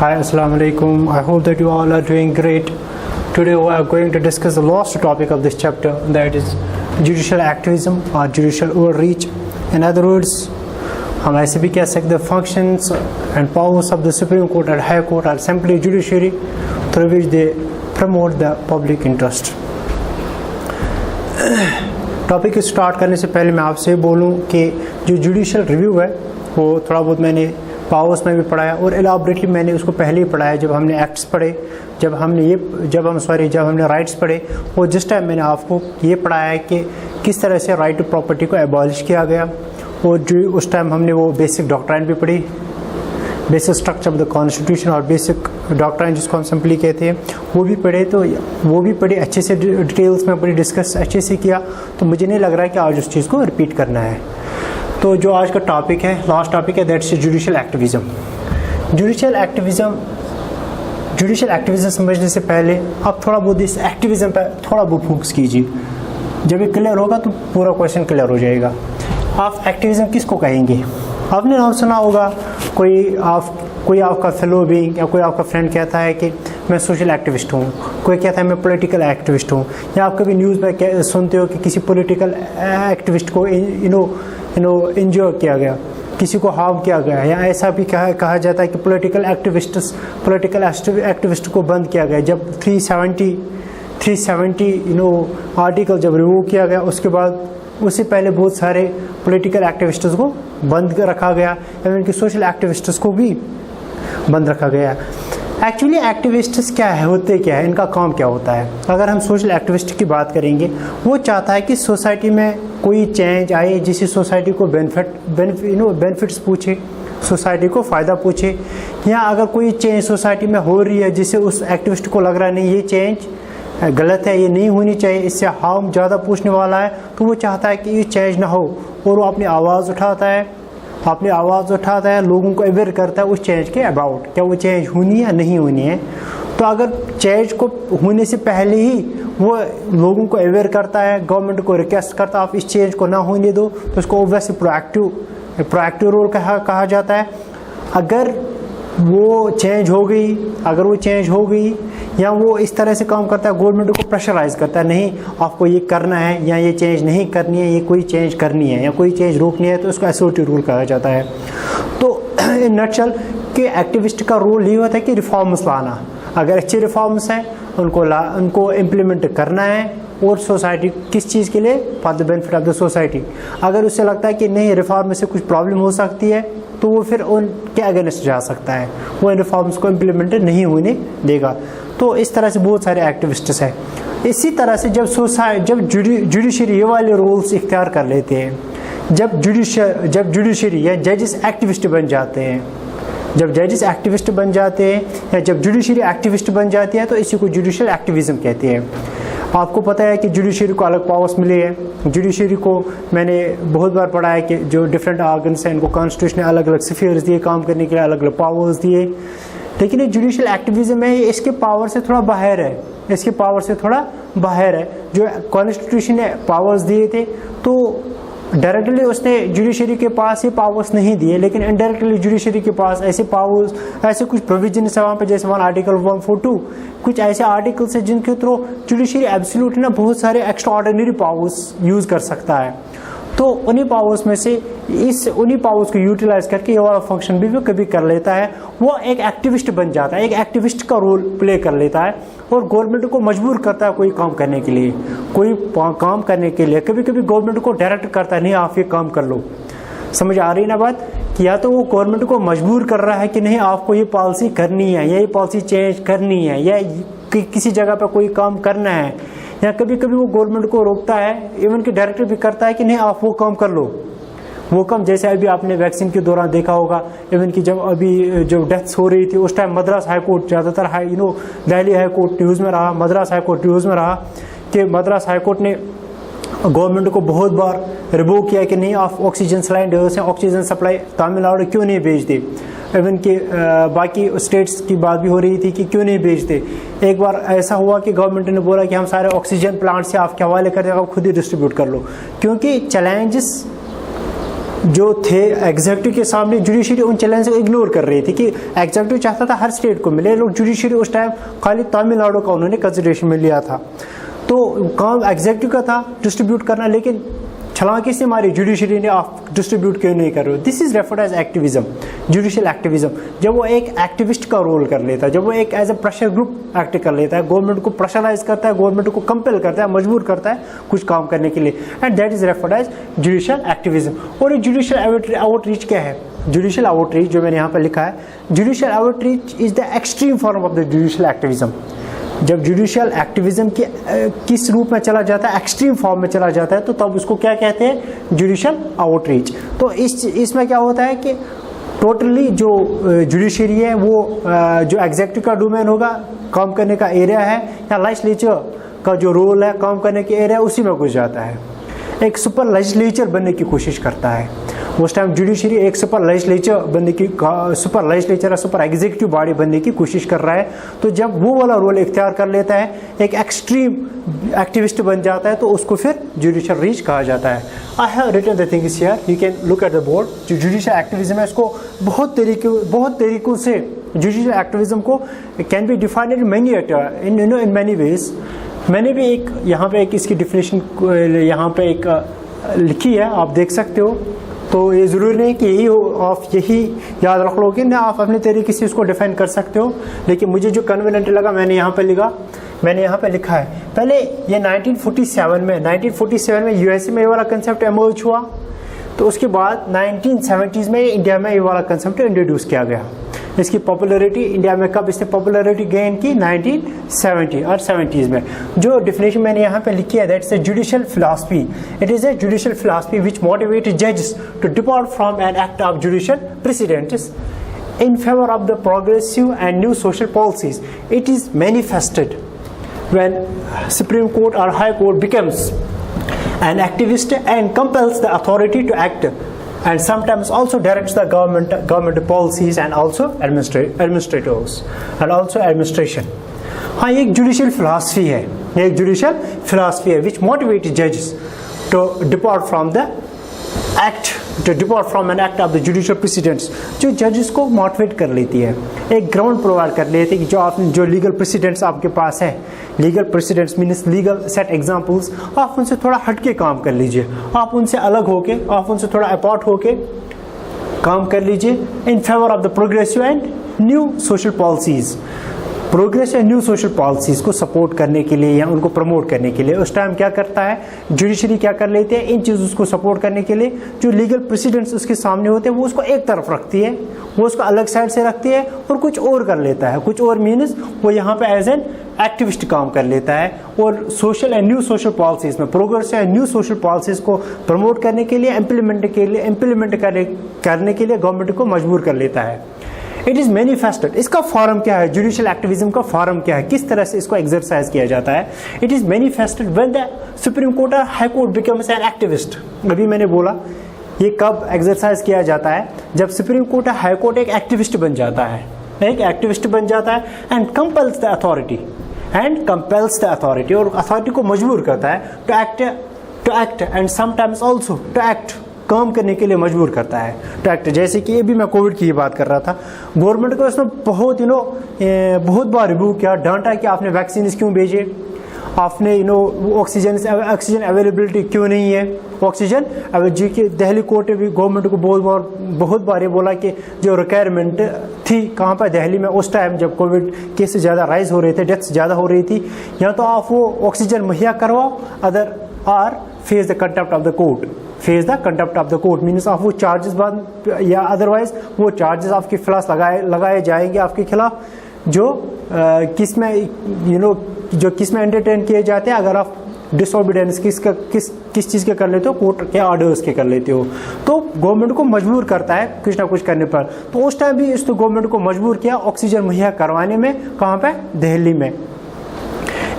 Hi, Assalamu alaikum. I hope that you all are doing great. Today we are going to discuss the last topic of this chapter, that is judicial activism or judicial overreach. In other words, हम ऐसे भी कह सकते हैं functions and powers of the Supreme Court and High Court are simply judiciary through which they promote the public interest. Topic start करने से पहले मैं आपसे बोलूं कि जो जुडिशियल रिव्यू है वो थोड़ा बहुत मैंने पावर्स में भी पढ़ाया और एलाबरेटली मैंने उसको पहले ही पढ़ाया जब हमने एक्ट्स पढ़े, जब हमने राइट्स पढ़े। और जिस टाइम मैंने आपको ये पढ़ाया कि किस तरह से राइट टू प्रॉपर्टी को एबॉलिश किया गया, और जो उस टाइम हमने वो बेसिक डॉक्ट्राइन भी पढ़ी, basic structure of the constitution और बेसिक डॉक्ट्राइन जिसको हम सिंपली कहते हैं वो भी पढ़े। तो वो भी पढ़े अच्छे से, डिटेल्स में बड़ी डिस्कस अच्छे से किया। तो मुझे नहीं लग रहा है कि आज उस चीज़ को रिपीट करना है। तो जो आज का टॉपिक है, लास्ट टॉपिक है, that's judicial activism. Judicial activism समझने से पहले आप थोड़ा बहुत इस एक्टिविज्म पर थोड़ा बहुत फोकस कीजिए। जब ये क्लियर होगा तो पूरा क्वेश्चन क्लियर हो जाएगा। आप एक्टिविज्म किसको कहेंगे? आपने नाम सुना होगा, कोई आपका फेलो बीइंग या कोई आपका फ्रेंड कहता है कि मैं सोशल एक्टिविस्ट हूँ, कोई कहता है मैं पॉलिटिकल एक्टिविस्ट हूँ, या आप कभी न्यूज़ में सुनते हो कि किसी पॉलिटिकल एक्टिविस्ट को इंजोर किया गया, किसी को हार्म किया गया, या ऐसा भी कहा जाता है कि पॉलिटिकल एक्टिविस्ट को बंद किया गया। जब 370 आर्टिकल जब रिमूव किया गया, उसके बाद उससे पहले बहुत सारे पॉलिटिकल एक्टिविस्ट्स को बंद रखा गया, एवं कि सोशल एक्टिविस्ट्स को भी बंद रखा गया। एक्चुअली एक्टिविस्ट्स क्या है, होते क्या है, इनका काम क्या होता है? अगर हम सोशल एक्टिविस्ट की बात करेंगे, वो चाहता है कि सोसाइटी में कोई चेंज आए जिससे सोसाइटी को बेनिफिट्स पूछे, सोसाइटी को फ़ायदा पूछे, या अगर कोई चेंज सोसाइटी में हो रही है जिससे उस एक्टिविस्ट को लग रहा है नहीं ये चेंज गलत है, ये नहीं होनी चाहिए, इससे हार्म ज़्यादा पूछने वाला है, तो वो चाहता है कि ये चेंज ना हो, और वो अपनी आवाज़ उठाता है, लोगों को अवेयर करता है उस चेंज के अबाउट, क्या वो चेंज होनी है या नहीं होनी है। तो अगर चेंज को होने से पहले ही वो लोगों को अवेयर करता है, गवर्नमेंट को रिक्वेस्ट करता है आप इस चेंज को ना होने दो, तो उसको ओब्वियसली प्रोएक्टिव रोल कहा जाता है। अगर वो चेंज हो गई या वो इस तरह से काम करता है, गवर्नमेंट को प्रेशराइज करता है, नहीं आपको ये करना है या ये चेंज नहीं करनी है, ये कोई चेंज करनी है या कोई चेंज रोकनी है, तो उसको असर्टिव रूल कहा जाता है। तो इन नटशल के एक्टिविस्ट का रोल ये होता है कि रिफॉर्म्स लाना। अगर अच्छे रिफॉर्म्स हैं उनको इम्प्लीमेंट करना है, और सोसाइटी किस चीज़ के लिए? For the benefit of the society. अगर उससे लगता है कि नहीं रिफॉर्म में से कुछ प्रॉब्लम हो सकती है, तो वो फिर उनके अगेंस्ट जा सकता है, वो इन रिफॉर्म्स को इम्प्लीमेंट नहीं होने देगा। तो इस तरह से बहुत सारे एक्टिविस्ट्स हैं। इसी तरह से जब जुडिशरी ये वाले रोल्स इख्तियार कर लेते हैं, जब जुडिशरी या जजेस एक्टिविस्ट बन जाते हैं, या जब जुडिशरी एक्टिविस्ट बन जाती है, तो इसी को जुडिशियल एक्टिविज्म कहते हैं। आपको पता है कि जुडिशरी को अलग पावर्स मिले हैं। जुडिशरी को मैंने बहुत बार पढ़ा है कि जो डिफरेंट ऑर्गन्स हैं इनको कॉन्स्टिट्यूशन ने अलग अलग स्फीयर्स दिए, काम करने के लिए अलग अलग पावर्स दिए। लेकिन ये जुडिशियल एक्टिविज्म है, इसके पावर से थोड़ा बाहर है। जो कॉन्स्टिट्यूशन ने पावर्स दिए थे, तो डायरेक्टली उसने जुडिशरी के पास ये पावर्स नहीं दिए, लेकिन इनडायरेक्टली जुडिशरी के पास ऐसे पावर्स, ऐसे कुछ प्रोविजन है वहाँ पे, जैसे आर्टिकल 142, कुछ ऐसे आर्टिकल्स हैं जिनके थ्रू जुडिशरी एब्सोल्युटली ना बहुत सारे एक्स्ट्रा ऑर्डिनरी पावर्स यूज कर सकता है। तो उन्हीं पावर्स में से उन्हीं पावर्स को यूटिलाइज करके ये वाला फंक्शन भी वो कभी कर लेता है। वो एक एक्टिविस्ट बन जाता है, एक एक्टिविस्ट का रोल प्ले कर लेता है, और गवर्नमेंट को मजबूर करता है कोई काम करने के लिए। कभी कभी गवर्नमेंट को डायरेक्ट करता है, नहीं आप ये काम कर लो। समझ आ रही ना बात? कि या तो वो गवर्नमेंट को मजबूर कर रहा है कि नहीं आपको ये पॉलिसी करनी है, या ये पॉलिसी चेंज करनी है, या किसी जगह पर कोई काम करना है, या कभी कभी वो गवर्नमेंट को रोकता है, इवन कि डायरेक्टर भी करता है कि नहीं आप वो काम कर लो। वो काम जैसे अभी आपने वैक्सीन के दौरान देखा होगा, इवन कि जब डेथ्स हो रही थी उस टाइम मद्रास हाई कोर्ट, ज़्यादातर दिल्ली हाई कोर्ट न्यूज़ में रहा, मद्रास हाई कोर्ट न्यूज़ में रहा कि मद्रास हाई कोर्ट ने गवर्नमेंट को बहुत बार रिवोक किया कि नहीं आप ऑक्सीजन सिलेंडर्स हैं, ऑक्सीजन सप्लाई तमिलनाडु क्यों नहीं भेजते। इवन कि बाकी स्टेट्स की बात भी हो रही थी कि क्यों नहीं भेजते। एक बार ऐसा हुआ कि गवर्नमेंट ने बोला कि हम सारे ऑक्सीजन प्लांट से आपके हवाले कर देंगे, आप खुद ही डिस्ट्रीब्यूट कर लो, क्योंकि चैलेंजेस जो थे एग्जीक्यूटिव के सामने, जुडिशरी उन चैलेंज को इग्नोर कर रही थी कि एग्जीक्यूटिव चाहता था हर स्टेट को मिले, लोग जुडिशरी उस टाइम खाली तमिलनाडु का उन्होंने कंसिडरेशन में लिया था। तो काम एग्जीक्यूटिव का था डिस्ट्रीब्यूट करना, लेकिन छलांगी से हमारी जुडिशरी ने आप डिस्ट्रीब्यूट क्यों नहीं कर रहे हो। This is referred as activism, judicial activism. जब वो एक एक्टिविस्ट का रोल कर लेता है, जब वो एक as a pressure group act कर लेता है, गवर्नमेंट को प्रेशराइज करता है, गवर्नमेंट को कंपेल करता है, मजबूर करता है कुछ काम करने के लिए, and that is referred as judicial activism. और ये जुडिशियल आउटरीच क्या है? जुडिशियल आउटरीच जो मैंने यहाँ पर लिखा है, judicial outreach is the extreme form of the judicial activism. जब जुडिशियल एक्टिविज्म के किस रूप में चला जाता है, एक्सट्रीम फॉर्म में चला जाता है, तो तब उसको क्या कहते हैं? Judicial outreach. तो इसमें क्या होता है कि टोटली जो जुडिशरी है वो जो एग्जीक्यूटिव का डोमेन होगा, काम करने का एरिया है, या लेजिस्लेचर का जो रोल है काम करने के एरिया, उसी में घुस जाता है, एक सुपर लेजिस्लेचर बनने की कोशिश करता है। उस टाइम जुडिशरी एक सुपर लेजिस्लेचर बनने की, सुपर लेजिस्लेचर या सुपर एग्जीक्यूटिव बॉडी बनने की कोशिश कर रहा है। तो जब वो वाला रोल इख्तियार कर लेता है, एक एक्सट्रीम एक्टिविस्ट बन जाता है, तो उसको फिर जुडिशियल रीच कहा जाता है। I have written the things here, you can look at the board. जो जुडिशियल एक्टिविज्म है, इसको बहुत तरीकों से जुडिशियल एक्टिविज्म को can be defined in many ways. मैंने भी एक यहाँ पे एक इसकी डिफिनेशन यहाँ पे एक लिखी है, आप देख सकते हो। तो ये ज़रूरी नहीं कि आप यही याद रख लोगे ना, आप अपने तरीके से इसको डिफाइन कर सकते हो, लेकिन मुझे जो कन्वीनियंट लगा मैंने यहाँ पे लिखा है। पहले ये 1947 में यूएसए में ये वाला कंसेप्ट एमर्ज हुआ, तो उसके बाद 1970s में इंडिया में ये वाला कंसेप्ट इंट्रोड्यूस किया गया। इसकी पॉपुलैरिटी इंडिया में कब इसने पॉपुलैरिटी गेन की? 1970 और 70s में। जो डिफिनेशन मैंने यहाँ पे लिखी है, that's a judicial philosophy. It is a judicial philosophy which motivate जजेस to depart from an act of judicial precedents in favor of the progressive and new social policies. It is manifested when Supreme Court or High Court becomes an activist and compels the authority to act, and sometimes also directs the government policies and also administrators and also administration. हाँ, ये एक judicial philosophy है, ये एक judicial philosophy है which motivates judges to depart from the act, to depart from an act of the judicial precedents, जो जजेस को मोटिवेट कर लेती है, एक ग्राउंड प्रोवाइड कर लेती है कि जो लीगल प्रेसिडेंट्स आपके पास है, legal precedents means legal set examples, आप उनसे थोड़ा हटके काम कर लीजिए, आप उनसे अलग होके, आप उनसे थोड़ा अपार्ट होके काम कर लीजिए in favour of the progressive and new social policies. Progress and new social policies को सपोर्ट करने के लिए या उनको प्रमोट करने के लिए उस टाइम क्या करता है जुडिशरी, क्या कर लेते हैं, इन चीज़ों को सपोर्ट करने के लिए जो लीगल प्रेसिडेंट्स उसके सामने होते हैं वो उसको एक तरफ रखती है, वो उसको अलग साइड से रखती है और कुछ और कर लेता है। कुछ और मीन्स वो यहाँ पे एज एन एक्टिविस्ट काम कर लेता है और social and new social policies में progress and new social policies को प्रमोट करने के लिए, इम्प्लीमेंट करने के लिए गवर्नमेंट को मजबूर कर लेता है। इट इज मैनिफेस्टेड, इसका फॉर्म क्या है, जुडिशियल एक्टिविज्म का फॉर्म क्या है, किस तरह से इसको एक्सरसाइज किया जाता है। It is manifested when the supreme court और high court becomes an activist. अभी मैंने बोला ये कब एक्सरसाइज किया जाता है, जब सुप्रीम कोर्ट और हाई कोर्ट एक एक्टिविस्ट बन जाता है, एक एक्टिविस्ट बन जाता है एंड कंपेल्स द अथॉरिटी, और अथॉरिटी को मजबूर करता है to act and sometimes also to act, काम करने के लिए मजबूर करता है टू एक्ट। जैसे कि अभी मैं कोविड की बात कर रहा था, गवर्नमेंट को इसमें बहुत बार रिव्यू किया, डांटा कि आपने वैक्सीन क्यों भेजे, आपने ऑक्सीजन अवेलेबिलिटी क्यों नहीं है, ऑक्सीजन जी के दिल्ली कोर्ट ने भी गवर्नमेंट को बहुत बार ये बोला कि जो रिक्वायरमेंट थी कहाँ पर दिल्ली में उस टाइम जब कोविड केसेस ज़्यादा राइज हो रहे थे, डेथ्स ज़्यादा हो रही थी, या तो आप वो ऑक्सीजन मुहैया करवाओ other are face the contempt of the court. Face the contempt of the court means आप वो चार्जेस बाद या अदरवाइज वो चार्जेस आपके खिलाफ लगाए जाएंगे आपके खिलाफ जो किस में एंटरटेन किए जाते हैं अगर आप डिसओबीडियंस किस चीज़ के कर लेते हो, कोर्ट के ऑर्डर्स के कर लेते हो, तो गवर्नमेंट को मजबूर करता है कुछ ना कुछ करने पर। तो उस टाइम भी इस तो गवर्नमेंट को मजबूर किया ऑक्सीजन मुहैया करवाने में, कहाँ पे, दिल्ली में।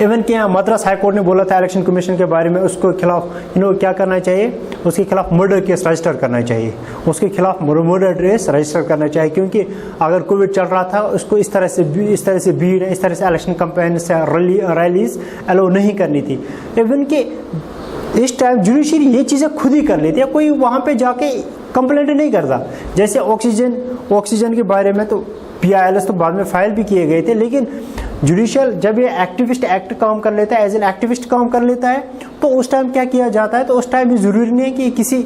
इवन कि यहाँ मद्रास हाई कोर्ट ने बोला था इलेक्शन कमीशन के बारे में, उसको खिलाफ क्या करना चाहिए, उसके खिलाफ मर्डर केस रजिस्टर करना चाहिए, उसके खिलाफ मर्डर केस रजिस्टर करना चाहिए, क्योंकि अगर कोविड चल रहा था उसको इस तरह से भीड़, इस तरह से इलेक्शन कैंपेन से रैलीज अलाउ नहीं करनी थी। इवन कि इस टाइम जुडिशरी ये चीज़ें खुद ही कर लेती है, कोई वहाँ पे जाके कंप्लेंट नहीं करता। जैसे ऑक्सीजन के बारे में तो PILs तो बाद में फाइल भी किए गए थे, लेकिन जुडिशियल जब ये एक्टिविस्ट एक्ट काम कर लेता है, एज एन एक्टिविस्ट काम कर लेता है, तो उस टाइम क्या किया जाता है, तो उस टाइम भी जरूरी नहीं है कि किसी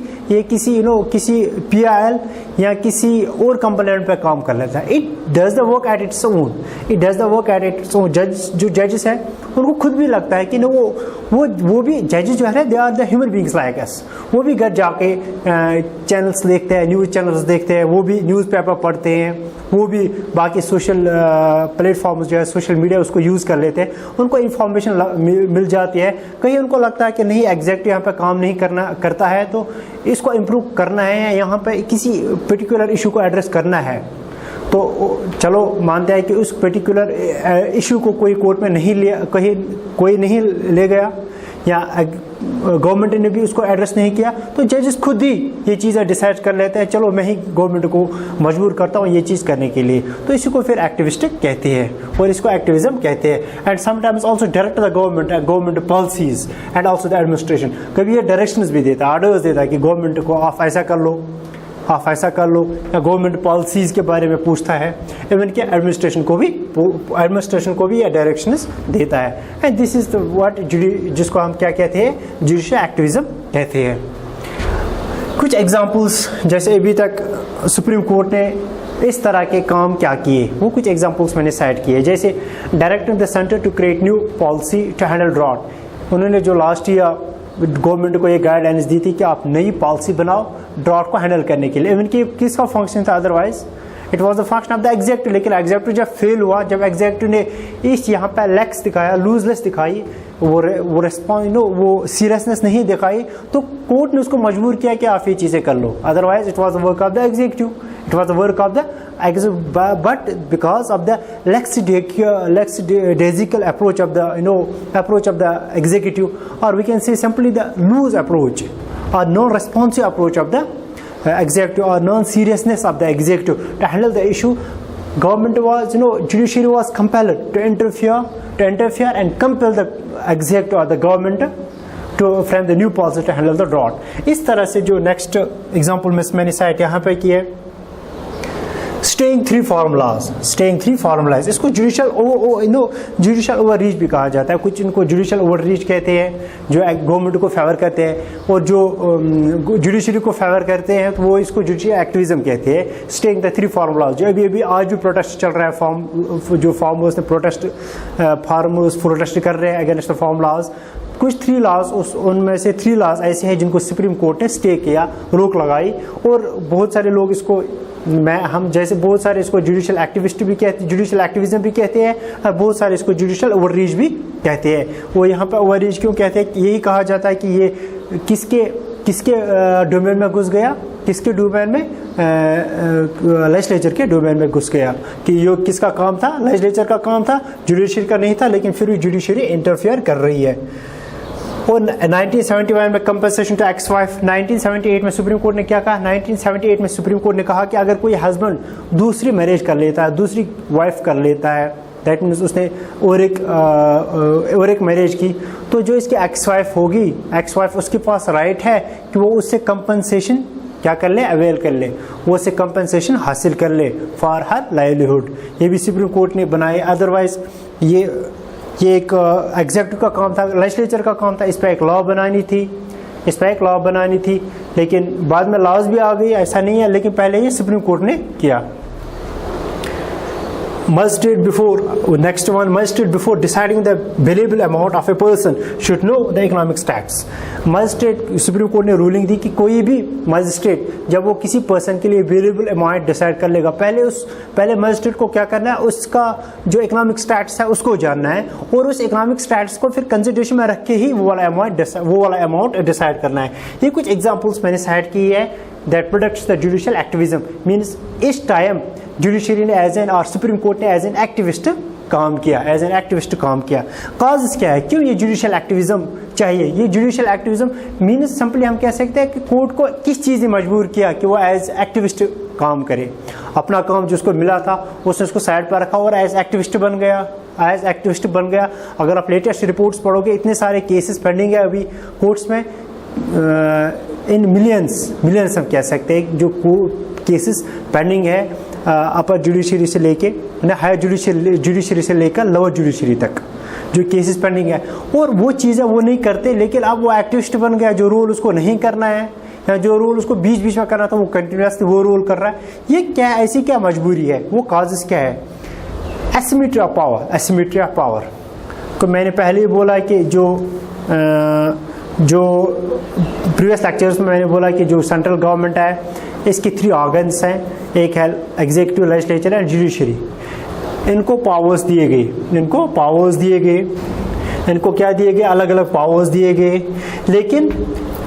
PIL या किसी और कंप्लेंट पे काम कर लेता है। It does the work at its own. जो जजेस हैं उनको खुद भी लगता है कि वो भी जजेस जो है, they are the human beings like us. वो भी घर जाके चैनल्स देखते हैं, न्यूज़ चैनल्स देखते हैं, वो भी न्यूज़पेपर पढ़ते हैं, वो भी बाकी सोशल प्लेटफॉर्म्स जो है, सोशल मीडिया उसको यूज़ कर लेते हैं, उनको इन्फॉर्मेशन मिल जाती है। कहीं उनको लगता है कि नहीं एग्जैक्ट यहाँ पे काम नहीं करता है, तो इसको इम्प्रूव करना है या यहाँ पे किसी पर्टिकुलर इशू को एड्रेस करना है, तो चलो मानते हैं कि उस पर्टिकुलर इशू को कोई कोर्ट में नहीं लिया, कहीं कोई नहीं ले गया या गवर्नमेंट ने भी उसको एड्रेस नहीं किया, तो जजेस खुद ही ये चीज़ें डिसाइड कर लेते हैं, चलो मैं ही गवर्नमेंट को मजबूर करता हूँ ये चीज़ करने के लिए। तो इसी को फिर एक्टिविस्ट कहते हैं और इसको एक्टिविज्म कहते हैं। And sometimes also direct the government policies and also the administration. कभी ये डायरेक्शंस भी देता है, ऑर्डर्स देता है कि गवर्नमेंट को आप ऐसा कर लो, आप ऐसा कर लो, या गवर्नमेंट पॉलिसीज़ के बारे में पूछता है, इवन कि एडमिनिस्ट्रेशन को भी या डायरेक्शंस देता है। एंड दिस इज व्हाट जिसको हम क्या कहते हैं, जुडिशियल एक्टिविज्म कहते हैं। कुछ एग्जांपल्स, जैसे अभी तक सुप्रीम कोर्ट ने इस तरह के काम क्या किए, वो कुछ एग्जांपल्स मैंने साइड किए। जैसे directing the centre to create new policy to handle drought. उन्होंने जो लास्ट ईयर गवर्नमेंट को ये गाइडलाइंस दी थी कि आप नई पॉलिसी बनाओ ड्रॉट को हैंडल करने के लिए। इवन कि किसका फंक्शन था, otherwise it was the function of the executive. लेकिन एग्जीक्यूटिव जब फेल हुआ, जब एग्जीक्यूटिव ने इस यहाँ पे लैक्स दिखाया, लूजलेस दिखाई, वो रिस्पॉन्स वो सीरियसनेस नहीं दिखाई, तो कोर्ट ने उसको मजबूर किया कि आप ये चीज़ें कर लो। Otherwise it was the work of the executive, it was the work of the but because of the lackadaisical approach of the executive, or we can say simply the loose approach or non-responsive approach of the executive, or non-seriousness of the executive to handle the issue, government was, judiciary was compelled to interfere and compel the executive or the government to frame the new policy to handle the drought। इस तरह से जो next example में मैंने site यहाँ पे की है, स्टेइंग थ्री फॉर्मूलाज, इसको जुडिशियल ओवर रीच भी कहा जाता है। कुछ इनको जुडिशियल ओवर रीच कहते हैं जो गवर्नमेंट को फेवर करते हैं, और जो जुडिशरी को फेवर करते हैं तो वो इसको जुडिशियल एक्टिविज्म कहते हैं। स्टेइंग द थ्री फॉर्मूलाज, जो अभी आज भी प्रोटेस्ट चल रहा है, फार्मर्स ने प्रोटेस्ट कर रहे हैं अगेंस्ट द फार्मूलाज। कुछ 3 लॉज, उनमें से 3 लॉज ऐसे हैं जिनको सुप्रीम कोर्ट ने स्टे किया, रोक लगाई, और बहुत सारे लोग इसको हम जैसे बहुत सारे इसको जुडिशियल एक्टिविस्ट भी कहते हैं, जुडिशियल एक्टिविज्म भी कहते हैं, और बहुत सारे इसको जुडिशियल ओवररीच भी कहते हैं। वो यहाँ पर ओवररीच क्यों कहते हैं, यही कहा जाता है कि ये किसके डोमेन में घुस गया, किसके डोमेन में, लेजिस्लेचर के डोमेन में घुस गया, कि ये किसका काम था, लेजिस्लेचर का काम था, जुडिशरी का नहीं था, लेकिन फिर भी जुडिशरी इंटरफेयर कर रही है। और 1971 में कंपनसेशन टू एक्स-वाइफ, 1978 में सुप्रीम कोर्ट ने क्या कहा, 1978 में सुप्रीम कोर्ट ने कहा कि अगर कोई हस्बैंड दूसरी मैरिज कर लेता है, दूसरी वाइफ कर लेता है, दैट मीन्स उसने और एक मैरिज की, तो जो इसकी एक्स-वाइफ होगी, एक्स-वाइफ उसके पास राइट है कि वो उससे कंपनसेशन क्या कर ले, अवेल कर ले, वो उससे कंपनसेशन हासिल कर ले फॉर हर लाइवलीहुड। ये भी सुप्रीम कोर्ट ने बनाए। अदरवाइज ये एक एग्जीक्यूटिव का काम था, लेजिस्लेचर का काम था, इस पर एक लॉ बनानी थी, लेकिन बाद में लॉज भी आ गई, ऐसा नहीं है, लेकिन पहले ये सुप्रीम कोर्ट ने किया। Magistrate before deciding the billable amount of a person should know the economic stats। Magistrate, supreme court ने रूलिंग दी कि कोई भी मजिस्ट्रेट जब वो किसी पर्सन के लिए बिलेबल अमाउंट डिसाइड कर लेगा, पहले मजिस्ट्रेट को क्या करना है, उसका जो इकोनॉमिक स्टैट्स है उसको जानना है, और उस इकोनॉमिक स्टैट्स को फिर कंसिडरेशन में रख के ही वो वाला अमाउंट डिसाइड करना है। ये कुछ एग्जांपल्स मैंने साइड की है that protects the judicial activism, means इस टाइम जुडिशरी ने एज एन, और सुप्रीम कोर्ट ने एज एन एक्टिविस्ट काम किया। काज क्या है, क्यों ये जुडिशियल एक्टिविज्म चाहिए? ये जुडिशियल एक्टिविज्म मीन्स सिंपली हम कह सकते हैं कि कोर्ट को किस चीज़ ने मजबूर किया कि वो एज एक्टिविस्ट काम करे, अपना काम जिसको मिला था उसने उसको साइड पर रखा और एज एक्टिविस्ट बन गया। अगर आप लेटेस्ट रिपोर्ट्स पढ़ोगे, इतने सारे केसेस पेंडिंग है अभी कोर्ट्स में, इन मिलियंस हम कह सकते हैं जो केसेस पेंडिंग है अपर जुडिशरी से लेके हायर जुडिशरी से लेकर लोअर जुडिशरी तक जो केसेस पेंडिंग है, और वो चीज़ें वो नहीं करते, लेकिन अब वो एक्टिविस्ट बन गया। जो रोल उसको नहीं करना है या जो रोल उसको बीच बीच में करना था वो कंटिन्यूसली वो रोल कर रहा है। ये क्या, ऐसी क्या मजबूरी है, वो काजेस क्या है? एसिमेट्री ऑफ पावर तो मैंने पहले ही बोला कि जो प्रीवियस लेक्चर्स में मैंने बोला कि जो सेंट्रल गवर्नमेंट है इसकी 3 ऑर्गन्स हैं, एक है एग्जीक्यूटिव, लेजिस्लेचर एंड जुडिशरी। इनको पावर्स दिए गए, इनको क्या दिए गए? अलग अलग पावर्स दिए गए। लेकिन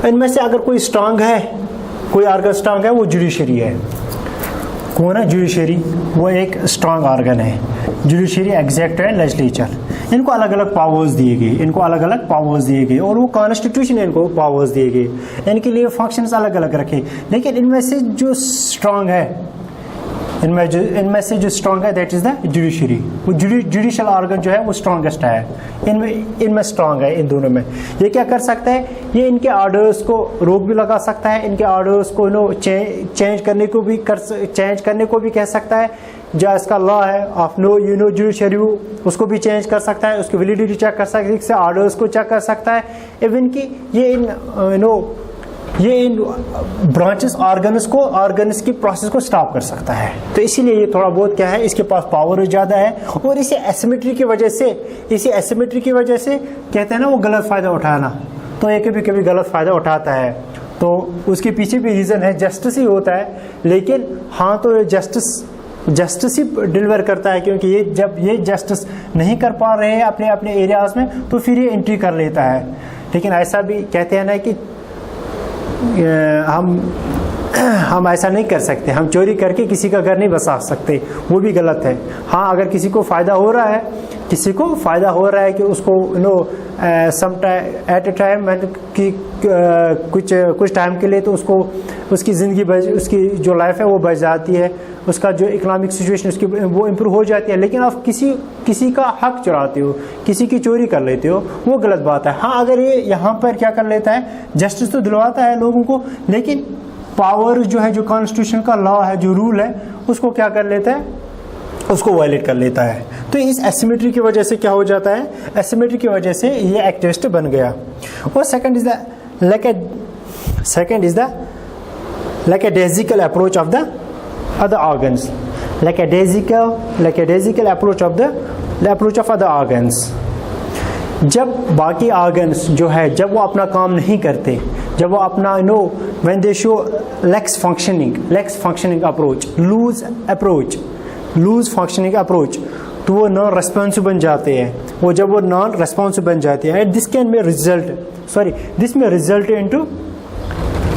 इनमें से अगर कोई स्ट्रांग है, कोई ऑर्गन स्ट्रांग है, वो जुडिशरी है। कौन है? जुडिशरी। वो एक स्ट्रांग ऑर्गन है, जुडिशरी, एग्जीक्यूटिव एंड लेजिस्लेचर। इनको अलग अलग पावर्स दिए गए और वो कॉन्स्टिट्यूशन इनको पावर्स दिए गए। इनके लिए फंक्शंस अलग अलग रखे। लेकिन इनमें से जो स्ट्रांग है, दैट इज द जुडिशरी। वो जुडिशियल ऑर्गन जो है वो स्ट्रांगेस्ट है। इनमें स्ट्रांग है, इन दोनों में। ये क्या कर सकता है? ये इनके ऑर्डर्स को रोक भी लगा सकता है, इनके ऑर्डर्स को चेंज करने को भी कह सकता है। जो इसका लॉ है ऑफ नो जुडिशरी, उसको भी चेंज कर सकता है, उसकी वैलिडिटी चेक कर सकता है, इससे ऑर्डर्स को चेक कर सकता है। इवन की ये इन ब्रांचेस ऑर्गन्स की प्रोसेस को स्टॉप कर सकता है। तो इसीलिए ये थोड़ा बहुत क्या है, इसके पास पावर ज़्यादा है। और इसी एसिमेट्री की वजह से कहते हैं ना वो गलत फ़ायदा उठाना, तो ये कभी कभी गलत फ़ायदा उठाता है। तो उसके पीछे भी रीज़न है, जस्टिस ही होता है। लेकिन हाँ, तो ये जस्टिस ही डिलीवर करता है, क्योंकि ये जब ये जस्टिस नहीं कर पा रहे हैं अपने एरियाज में, तो फिर ये एंट्री कर लेता है। लेकिन ऐसा भी कहते हैं ना कि हम ऐसा नहीं कर सकते, हम चोरी करके किसी का घर नहीं बसा सकते, वो भी गलत है। हाँ, अगर किसी को फ़ायदा हो रहा है कि उसको एट ए टाइम कि कुछ टाइम के लिए, तो उसकी ज़िंदगी उसकी जो लाइफ है वो बच जाती है, उसका जो इकोनॉमिक सिचुएशन उसकी वो इम्प्रूव हो जाती है। लेकिन आप किसी का हक चुराते हो, किसी की चोरी कर लेते हो, वो गलत बात है। हाँ, अगर ये यहाँ पर क्या कर लेता है, जस्टिस तो दिलवाता है लोगों को, लेकिन पावर जो है, जो कॉन्स्टिट्यूशन का लॉ है, जो रूल है, उसको क्या कर लेता है, उसको वायलेट कर लेता है। तो इस एसिमेट्री की वजह से क्या हो जाता है, एसिमेट्री की वजह से ये एक्टिविस्ट बन गया। और second is the lackadaisical approach of the other organs, lackadaisical approach of other organs। जब बाकी ऑर्गन्स जो है, जब वो अपना काम नहीं करते, जब वो अपना when they show lax functioning approach, loose functioning approach, तो वो नॉन रेस्पॉन्सिव बन जाते हैं। वो जब वो नॉन रेस्पॉन्सिव बन जाते हैं, दिस में result into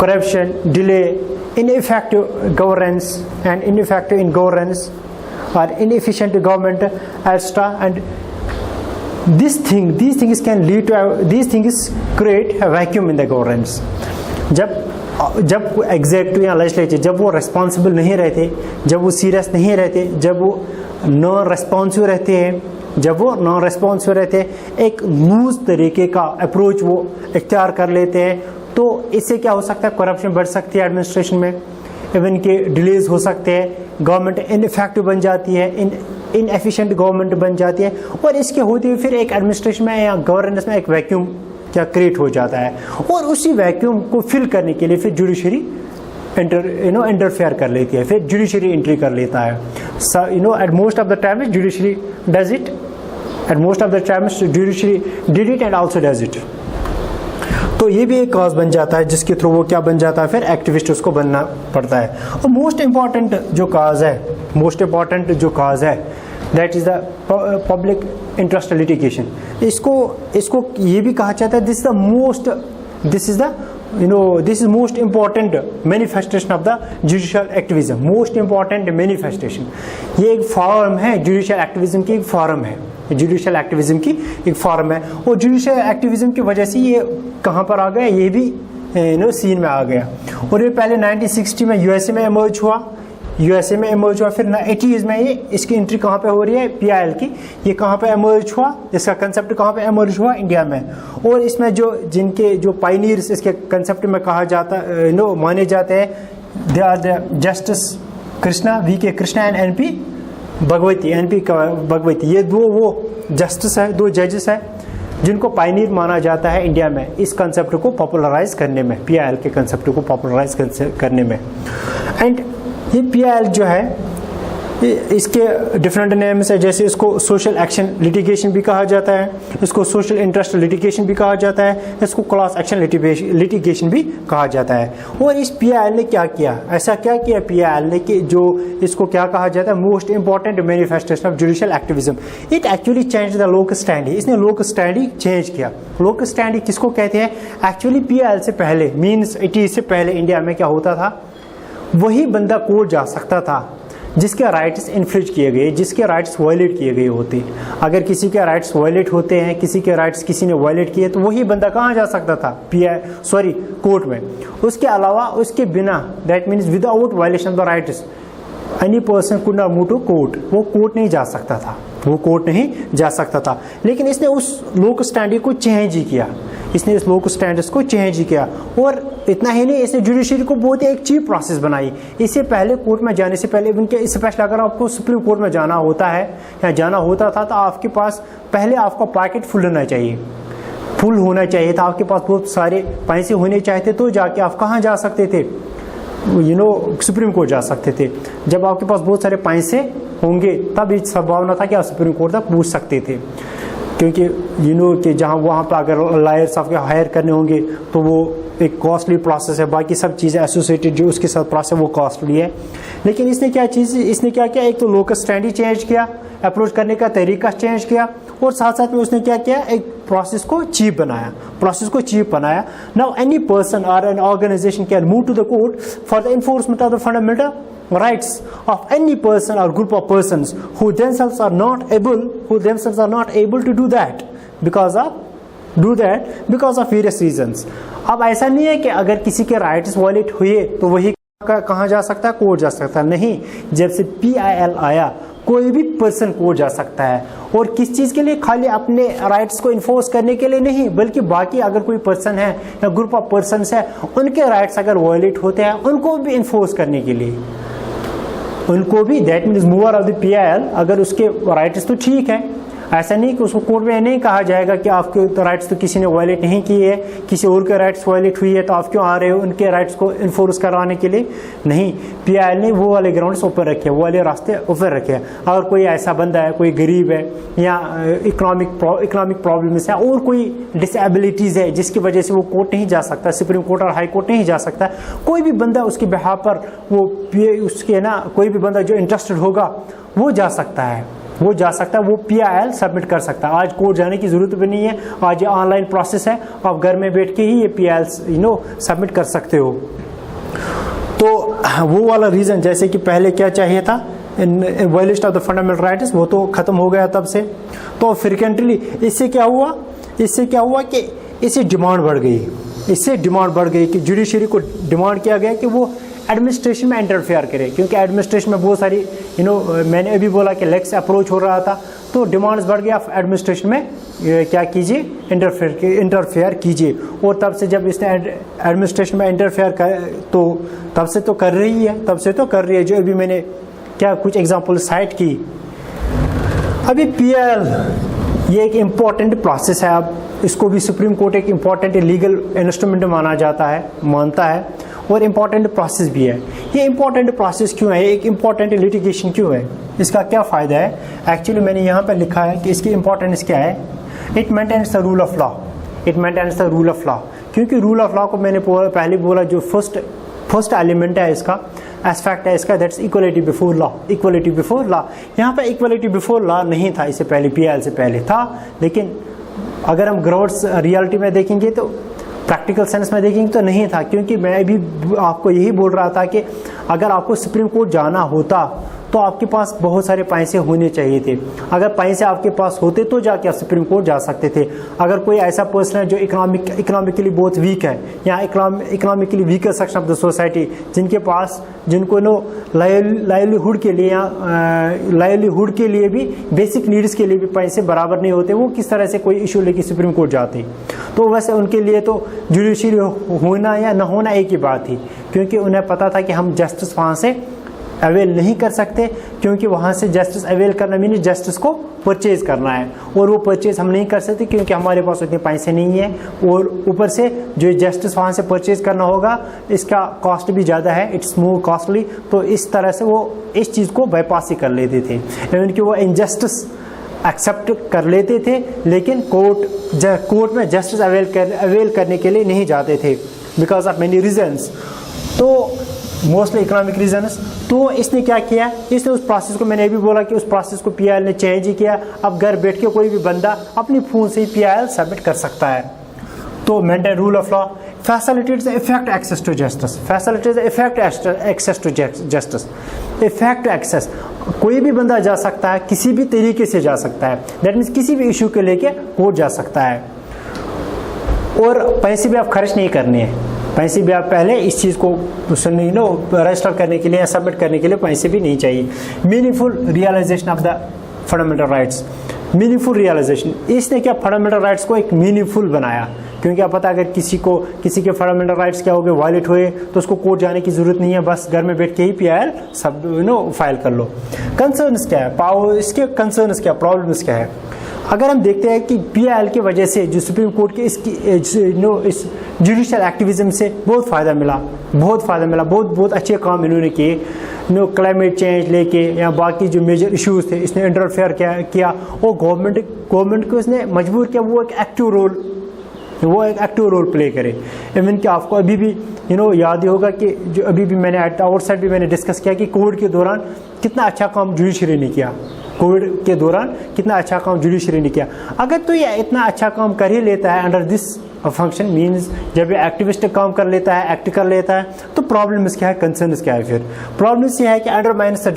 corruption, delay, ineffective governance or inefficient government, etc. And these things create a vacuum in the governance। जब एग्जीक्यूटिव या लेजिस्लेचर जब वो रेस्पॉन्सिबल नहीं रहते, जब वो सीरियस नहीं रहते, जब वो नॉन रेस्पॉन्सिव रहते हैं, एक लूज तरीके का अप्रोच वो इख्तियार कर लेते हैं, तो इससे क्या हो सकता है, करप्शन बढ़ सकती है एडमिनिस्ट्रेशन में, इवन के डिलेज हो सकते हैं, गवर्नमेंट इनइफेक्टिव बन जाती है, इनएफिशिएंट गवर्नमेंट बन जाती है, और इसके होते हुए फिर एक एडमिनिस्ट्रेशन में या गवर्नेंस में एक वैक्यूम क्या क्रिएट हो जाता है। और उसी वैक्यूम को फिल करने के लिए फिर जुडिशरी इंटरफेयर कर लेती है, फिर जुडिशरी एंट्री कर लेता है। At most of the time judiciary does it, did it and also does it. तो ये भी एक कॉज बन जाता है, जिसके थ्रू वो क्या बन जाता है, फिर एक्टिविस्ट उसको बनना पड़ता है। और मोस्ट इम्पॉर्टेंट जो काज है that is the public interest litigation. इसको ये भी कहा जाता है, this is most important manifestation of the judicial activism. Most important manifestation, ये एक फॉर्म है, जुडिशियल एक्टिविज्म की एक फॉर्म है, और जुडिशियल एक्टिविज्म की वजह से ये कहाँ पर आ गया, ये भी सीन में आ गया। और ये पहले 1960 में यूएसए में इमर्ज हुआ, यूएसए में इमर्ज हुआ, फिर 80s में ये इसकी एंट्री कहाँ पे हो रही है पीआईएल की, ये कहाँ पे इमर्ज हुआ, इसका कंसेप्ट कहाँ पे इमर्ज हुआ, इंडिया में। और इसमें जिनके जो पायनियर्स इसके कंसेप्ट में कहा जाता माने जाते हैं, they are the justice Krishna, VK Krishna and NP Bhagwati. ये वो जस्टिस है, 2 जजेस है जिनको पायनियर माना जाता है इंडिया में इस कंसेप्ट को पॉपुलराइज करने में, पीआईएल के कंसेप्ट को पॉपुलराइज करने में। एंड ये पीआईएल जो है इसके डिफरेंट नेम्स है, जैसे इसको सोशल एक्शन लिटिगेशन भी कहा जाता है, इसको सोशल इंटरेस्ट लिटिगेशन भी कहा जाता है, इसको क्लास एक्शन लिटिगेशन भी कहा जाता है। और इस पीआईएल ने क्या किया, ऐसा क्या किया पीआईएल ने कि जो इसको क्या कहा जाता है most important manifestation of judicial activism, it actually change the लोक स्टैंडी। इसने लोक स्टैंडी चेंज किया। लोक स्टैंडी किसको कहते हैं, एक्चुअली पीआईएल से पहले मीन्स 80 से पहले इंडिया में क्या होता था, वही बंदा कोर्ट जा सकता था जिसके राइट्स इन्फ्रिज किए गए, जिसके राइट्स वायलेट किए गए होते। अगर किसी के राइट्स वायलेट होते हैं, किसी के राइट्स किसी ने वायलेट किए, तो वही बंदा कहाँ जा सकता था, कोर्ट में। उसके अलावा उसके बिना, that means without violation of the rights, any person could not move to court, वो कोर्ट नहीं जा सकता था, वो कोर्ट नहीं जा सकता था। लेकिन इसने उस लोक स्टैंडर्ड को चेंज ही किया, इसने इस लोक स्टैंडर्ड्स को चेंज ही किया। और इतना ही नहीं, इसने जुडिशरी को बहुत ही एक चीप प्रोसेस बनाई। इससे पहले कोर्ट में जाने से पहले उनके स्पेशल अगर आपको सुप्रीम कोर्ट में जाना होता है या जाना होता था तो आपके पास पहले आपका पॉकेट फुल होना चाहिए, फुल होना चाहिए था, आपके पास बहुत सारे पैसे होने चाहिए तो जाके आप कहाँ जा सकते थे, सुप्रीम कोर्ट जा सकते थे। जब आपके पास बहुत सारे पैसे होंगे तब इस संभावना था कि आप सुप्रीम कोर्ट तक पूछ सकते थे, क्योंकि कि जहाँ वहाँ पर अगर लॉयर्स आपके हायर करने होंगे तो वो एक कॉस्टली प्रोसेस है, बाकी सब चीज़ें एसोसिएटेड जो उसके साथ प्रोसेस वो कॉस्टली है। लेकिन इसने क्या किया, एक तो लोकल स्टैंडर्ड चेंज किया, अप्रोच करने का तरीका चेंज किया, और साथ साथ में उसने क्या किया, एक प्रोसेस को चीप बनाया। नाउ एनी पर्सन और an organisation can move to the court for the enforcement of the fundamental rights of any person or group of persons who themselves are not able to do that because of various reasons। अब ऐसा नहीं है कि अगर किसी के rights violate हुए तो वही कहाँ जा सकता है, कोर्ट जा सकता है, नहीं। जब से पीआईएल आया कोई भी पर्सन कोर्ट जा सकता है, और किस चीज के लिए, खाली अपने राइट्स को इन्फोर्स करने के लिए नहीं, बल्कि बाकी अगर कोई पर्सन है या ग्रुप ऑफ पर्सन्स है उनके राइट्स अगर वायलेट होते हैं उनको भी इन्फोर्स करने के लिए, उनको भी, that means mover of the PIL, अगर उसके राइट्स तो ठीक है, ऐसा नहीं कि उसको कोर्ट में नहीं कहा जाएगा कि आपके तो राइट्स तो किसी ने वायलेट नहीं किए है, किसी और के राइट्स वायलेट हुई है तो आप क्यों आ रहे हो उनके राइट्स को इन्फोर्स करवाने के लिए, नहीं। पीआईएल ने वो वाले ग्राउंड्स ऊपर रखे, वो वाले रास्ते ऊपर रखे। अगर कोई ऐसा बंदा है, कोई गरीब है या इकोनॉमिक प्रॉब्लम्स है और कोई डिसेबिलिटीज है जिसकी वजह से वो कोर्ट नहीं जा सकता, सुप्रीम कोर्ट और हाई कोर्ट नहीं जा सकता, कोई भी बंदा उसके बिहाफ पर कोई भी बंदा जो इंटरेस्टेड होगा वो जा सकता है, वो पीआईएल सबमिट कर सकता है। आज कोर्ट जाने की जरूरत भी नहीं है, आज ये ऑनलाइन प्रोसेस है, आप घर में बैठ के ही ये पीआईएल सबमिट कर सकते हो। तो वो वाला रीजन, जैसे कि पहले क्या चाहिए था, violation of the fundamental rights, वो तो खत्म हो गया तब से। तो फ्रिक्वेंटली इससे क्या हुआ कि इससे डिमांड बढ़ गई कि जुडिशरी को डिमांड किया गया कि वो एडमिनिस्ट्रेशन में इंटरफेयर करे, क्योंकि एडमिनिस्ट्रेशन में बहुत सारी मैंने अभी बोला कि लेक्स अप्रोच हो रहा था, तो डिमांड्स बढ़ गया, एडमिनिस्ट्रेशन में क्या कीजिए, इंटरफेयर कीजिए। और तब से जब इसने एडमिनिस्ट्रेशन में इंटरफेयर तो तब से तो कर रही है, जो अभी मैंने क्या कुछ एग्जांपल साइट की। अभी पीआईएल ये एक इम्पॉर्टेंट प्रोसेस है, अब इसको भी सुप्रीम कोर्ट एक इम्पॉर्टेंट लीगल इंस्ट्रूमेंट मानता है और इम्पॉर्टेंट प्रोसेस भी है। ये इम्पॉर्टेंट प्रोसेस क्यों है, एक इम्पॉर्टेंट लिटिगेशन क्यों है, इसका क्या फ़ायदा है? एक्चुअली मैंने यहाँ पर लिखा है कि इसकी इम्पॉर्टेंस क्या है। It maintains the rule of law, क्योंकि रूल ऑफ लॉ को मैंने पहले बोला, जो फर्स्ट एलिमेंट है इसका, एस्पेक्ट है इसका, दैट्स इक्वलिटी बिफोर लॉ। यहाँ पर इक्वलिटी बिफोर लॉ नहीं था इससे पहले, पीआईएल से पहले था, लेकिन अगर हम ग्राउंड्स रियलिटी में देखेंगे तो प्रैक्टिकल सेंस में देखेंगे तो नहीं था, क्योंकि मैं भी आपको यही बोल रहा था कि अगर आपको सुप्रीम कोर्ट जाना होता तो आपके पास बहुत सारे पैसे होने चाहिए थे। अगर पैसे आपके पास होते तो जाके आप सुप्रीम कोर्ट जा सकते थे। अगर कोई ऐसा पर्सन है जो इकोनॉमिकली बहुत वीक है या economically weaker section of the society, जिनको नो लाइवलीहुड के लिए या लाइवलीहुड के लिए भी, बेसिक नीड्स के लिए भी पैसे बराबर नहीं होते, वो किस तरह से कोई इशू लेके सुप्रीम कोर्ट जाते। तो वैसे उनके लिए तो जुडिशरी होना या न होना एक ही बात थी, क्योंकि उन्हें पता था कि हम जस्टिस वहाँ से अवेल नहीं कर सकते, क्योंकि वहाँ से जस्टिस अवेल करना मीन जस्टिस को परचेज करना है, और वो परचेज हम नहीं कर सकते क्योंकि हमारे पास उतने पैसे नहीं है, और ऊपर से जो जस्टिस वहाँ से परचेज करना होगा इसका कॉस्ट भी ज़्यादा है, इट्स मोर कॉस्टली। तो इस तरह से वो इस चीज़ को बाईपास ही कर लेते थे, इवन कि वो इनजस्टिस एक्सेप्ट कर लेते थे, लेकिन कोर्ट में जस्टिस अवेल करने के लिए नहीं जाते थे बिकॉज ऑफ मेनी रीजन्स, तो मोस्टली इकोनॉमिक रीजन्स। तो इसने क्या किया, इसने उस प्रोसेस को, मैंने अभी बोला कि उस प्रोसेस को PIL ने चेंज ही किया। अब घर बैठ के कोई भी बंदा अपनी फ़ोन से ही PIL सबमिट कर सकता है। तो maintain rule of law, facilitates effect access to justice, facilitates effect access to justice, effect access, कोई भी बंदा जा सकता है, किसी भी तरीके से जा सकता है, दैट मीन्स किसी भी इशू के लेके कोर्ट जा सकता है, और पैसे भी आप खर्च नहीं करने हैं। पैसे भी आप पहले इस चीज़ को रजिस्टर करने के लिए या सबमिट करने के लिए पैसे भी नहीं चाहिए। Meaningful realisation of the fundamental rights, meaningful realisation, इसने क्या फंडामेंटल राइट्स को एक मीनिंगफुल बनाया, क्योंकि आप पता अगर किसी के फंडामेंटल राइट्स क्या हो गए, वायलेट हुए, तो उसको कोर्ट जाने की जरूरत नहीं है, बस घर में बैठ के ही PIL सब फाइल कर लो। कंसर्न्स क्या है, पावर, इसके कंसर्न्स क्या, प्रॉब्लम्स क्या है। अगर हम देखते हैं कि PIL की वजह से जो सुप्रीम कोर्ट के इस जुडिशियल एक्टिविज्म से बहुत फ़ायदा मिला, बहुत अच्छे काम इन्होंने किए, क्लाइमेट चेंज लेके या बाकी जो मेजर इश्यूज थे इसने इंटरफेयर किया, और गवर्नमेंट को इसने मजबूर किया वो एक एक्टिव रोल प्ले करे। इवन कि आपको अभी भी याद ही होगा कि जो अभी भी मैंने आउटसाइड भी मैंने डिस्कस किया कि कोविड के दौरान कितना अच्छा काम जुडिशरी ने किया, अगर तो ये इतना अच्छा काम कर ही लेता है अंडर दिस फंक्शन, मीन्स जब ये एक्टिविस्ट काम कर लेता है, एक्ट कर लेता है, तो प्रॉब्लम क्या है, कंसर्न क्या है। फिर प्रॉब्लम ये है कि undermines the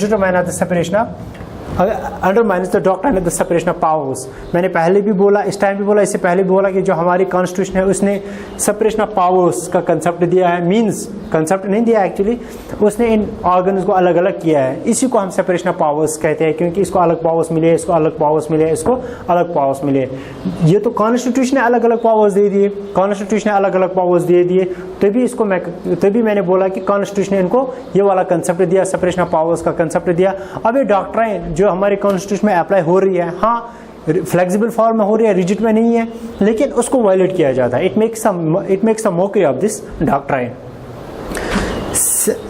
doctrine of the separation of powers. मैंने पहले भी बोला, इस टाइम भी बोला, इससे पहले भी बोला कि जो हमारी कॉन्स्टिट्यूशन है उसने सेपरेशन ऑफ पावर्स का कंसेप्ट दिया है, मींस कंसेप्ट नहीं दिया एक्चुअली, उसने इन ऑर्गन्स को अलग अलग किया है। इसी को हम सेपरेशन ऑफ पावर्स कहते हैं, क्योंकि इसको अलग पावर्स मिले, इसको अलग पावर्स मिले, इसको अलग पावर्स मिले। ये तो कॉन्स्टिट्यूशन ने अलग अलग पावर्स दे दिए, तभी मैंने बोला कि कॉन्स्टिट्यूशन ने इनको ये वाला कंसेप्ट दिया, सेपरेशन ऑफ पावर्स का कंसेप्ट दिया। अब ये डॉक्ट्राइन जो हमारे कॉन्स्टिट्यूशन में अप्लाई हो रही है, हाँ फ्लेक्सिबल फॉर्म में हो रही है, रिजिड में नहीं है, लेकिन उसको वायलेट किया जाता है। It makes a mockery of this doctrine.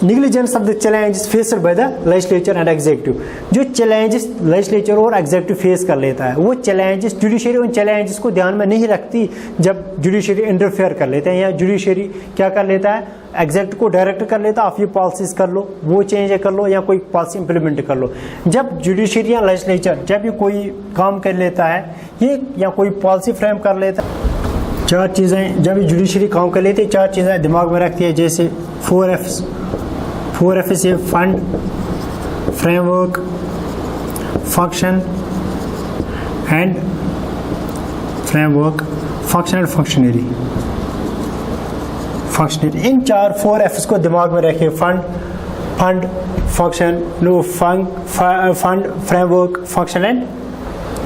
Negligence of the challenges faced by the legislature and executive, जो चैलेंजेस लेजिस्लेचर और एग्जीक्यूटिव फेस कर लेता है, वो चैलेंजेस जुडिशरी उन चैलेंजेस को ध्यान में नहीं रखती जब जुडिशरी इंटरफेयर कर लेते हैं, या जुडिशरी क्या कर लेता है, एग्जीक्यूटिव को डायरेक्ट कर लेता है, आप ये पॉलिसीज कर लो, वो चेंज कर लो, या कोई पॉलिसी इंप्लीमेंट कर लो। जब जुडिशरी या लेजिस्लेचर जब ये कोई काम कर लेता है, ये या कोई पॉलिसी फ्रेम कर लेता है, चार चीज़ें जब जुडिशरी काम कर लेती है, चार चीज़ें दिमाग में रखती है, जैसे 4 F's ये fund, framework, function and functionary. इन 4 F's को दिमाग में रखें, fund, function, fund, framework, function and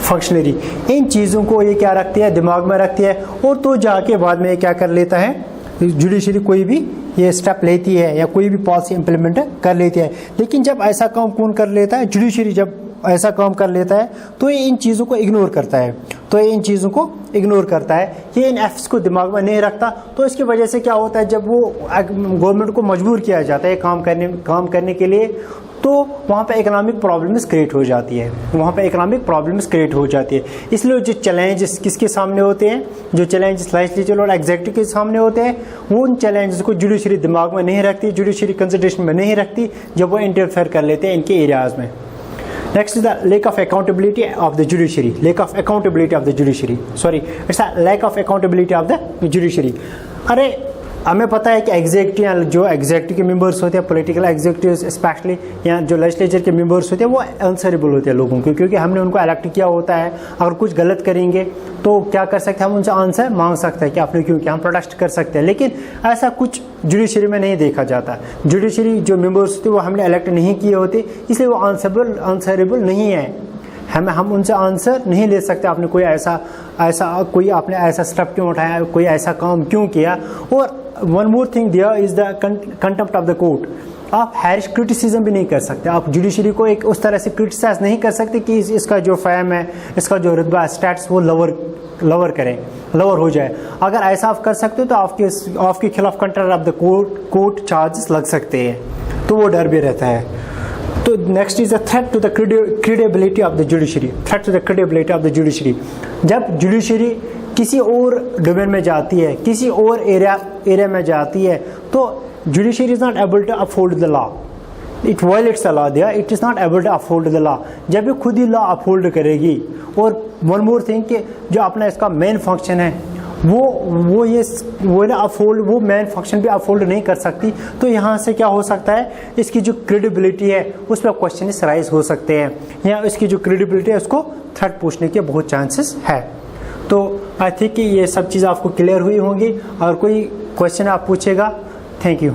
functionary. इन चीज़ों को ये क्या रखती है, दिमाग में रखती है, और तो जाके बाद में क्या कर लेता है, जुडिशरी कोई भी ये स्टेप लेती है या कोई भी पॉलिसी इंप्लीमेंट कर लेती है। लेकिन जब ऐसा काम कौन कर लेता है, जुडिशरी जब ऐसा काम कर लेता है, तो ये इन चीज़ों को इग्नोर करता है, ये इन एफ्स को दिमाग में नहीं रखता। तो इसकी वजह से क्या होता है, जब वो गवर्नमेंट को मजबूर किया जाता है काम करने के लिए, तो वहाँ पे इकोनॉमिक प्रॉब्लम्स क्रिएट हो जाती है। इसलिए जो चैलेंजेस किसके सामने होते हैं, जो चैलेंजेस लेजिस्लेचर और एग्जीक्यूटिव के सामने होते हैं, वो उन चैलेंजेस को जुडिशरी दिमाग में नहीं रखती, जुडिशरी कंसिडरेशन में नहीं रखती जब वो इंटरफेयर कर लेते हैं इनके एरियाज में। Next is the lack of accountability of the judiciary. Sorry, it's a lack of accountability of the judiciary. अरे हमें पता है कि एग्जीक्यूटिव जो एग्जीक्यूटिव के मेंबर्स होते हैं, पॉलिटिकल एग्जीक्यूटिव स्पेशली, या जो लेजिस्लेचर के मेंबर्स होते हैं, वो आंसरेबल होते हैं लोगों को, क्योंकि हमने उनको इलेक्ट किया होता है। अगर कुछ गलत करेंगे तो क्या कर सकते हैं, हम उनसे आंसर मांग सकते हैं कि आपने क्यों किया, हम प्रोटेस्ट कर सकते हैं। लेकिन ऐसा कुछ जुडिशरी में नहीं देखा जाता। जुडिशरी जो मेंबर्स होते हैं वो हमने इलेक्ट नहीं किए होते, इसलिए वो आंसरेबल नहीं है। हम उनसे आंसर नहीं ले सकते, आपने कोई आपने ऐसा स्टेप क्यों उठाया, कोई ऐसा काम क्यों किया। और one more thing there is the contempt of the court. आप हैरिश क्रिटिसिज्म भी नहीं कर सकते, आप जुडिशरी को एक उस तरह से क्रिटिसाइज नहीं कर सकते कि इसका जो फैम है, इसका जो रुतबा स्टैट्स वो लवर हो जाए। अगर ऐसा आप कर सकते हो तो आपके खिलाफ contempt of the court charges लग सकते हैं, तो वो डर भी रहता है। तो next is a threat to the credibility of the judiciary. Threat to the credibility of the judiciary, जब जुडिशरी किसी और डोमेन में जाती है, किसी और एरिया में जाती है, तो judiciary is not able to uphold the law, it violates the law there, it is not able to uphold the law. जब ये खुद ही लॉ अपहोल्ड करेगी, और वन मोर थिंग कि जो अपना इसका मेन फंक्शन है वो मेन फंक्शन भी अपहोल्ड नहीं कर सकती, तो यहाँ से क्या हो सकता है, इसकी जो क्रेडिबिलिटी है उस पर क्वेश्चन राइज हो सकते हैं, या इसकी जो क्रेडिबिलिटी है उसको थ्रेट पूछने के बहुत चांसेस है। तो आई थिंक कि ये सब चीज़ आपको क्लियर हुई होंगी। और कोई क्वेश्चन आप पूछेगा। Thank you.